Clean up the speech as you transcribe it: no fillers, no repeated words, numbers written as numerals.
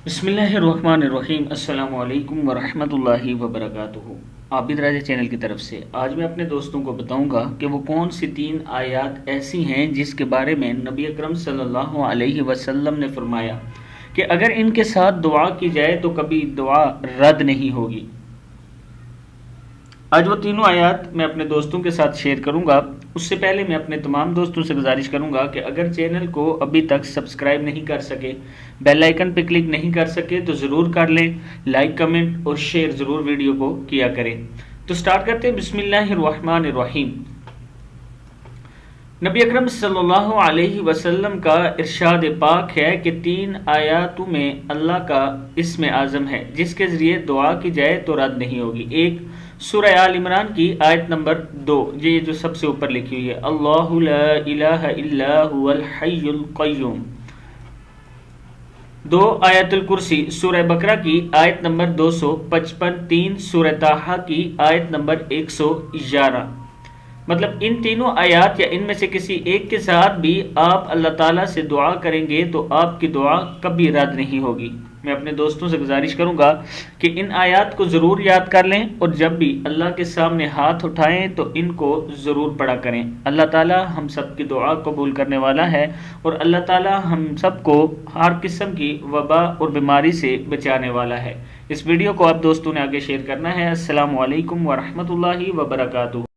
بسم اللہ الرحمن الرحیم۔ السلام علیکم ورحمۃ اللہ وبرکاتہ۔ عابد راجہ چینل کی طرف سے آج میں اپنے دوستوں کو بتاؤں گا کہ وہ کون سی 3 آیات ایسی ہیں جس کے بارے میں نبی اکرم صلی اللہ علیہ وسلم نے فرمایا کہ اگر ان کے ساتھ دعا کی جائے تو کبھی دعا رد نہیں ہوگی۔ آج وہ تینوں آیات میں اپنے دوستوں کے ساتھ شیئر کروں گا۔ اس سے پہلے میں اپنے تمام دوستوں سے گزارش کروں گا کہ اگر چینل کو ابھی تک سبسکرائب نہیں کر سکے، بیل آئیکن پہ کلک نہیں کر سکے تو ضرور کر لیں، لائک کمنٹ اور شیئر ضرور ویڈیو کو کیا کریں۔ تو سٹارٹ کرتے ہیں۔ بسم اللہ الرحمن الرحیم۔ نبی اکرم صلی اللہ علیہ وسلم کا ارشاد پاک ہے کہ 3 آیاتوں میں اللہ کا اسم اعظم ہے جس کے ذریعے دعا کی جائے تو رد نہیں ہوگی۔ ایک سورہ آل عمران کی آیت نمبر 2، یہ جو سب سے اوپر لکھی ہوئی ہے، اللہ لا الہ الا هو الحی القیوم۔ 2 آیت الکرسی سورہ بقرہ کی آیت نمبر 255۔ 3 سورہ طٰہٰ کی آیت نمبر 111۔ مطلب ان تینوں آیات یا ان میں سے کسی ایک کے ساتھ بھی آپ اللہ تعالیٰ سے دعا کریں گے تو آپ کی دعا کبھی رد نہیں ہوگی۔ میں اپنے دوستوں سے گزارش کروں گا کہ ان آیات کو ضرور یاد کر لیں اور جب بھی اللہ کے سامنے ہاتھ اٹھائیں تو ان کو ضرور پڑھا کریں۔ اللہ تعالیٰ ہم سب کی دعا قبول کرنے والا ہے اور اللہ تعالیٰ ہم سب کو ہر قسم کی وبا اور بیماری سے بچانے والا ہے۔ اس ویڈیو کو آپ دوستوں نے آگے شیئر کرنا ہے۔ السلام علیکم ورحمۃ اللہ وبرکاتہ۔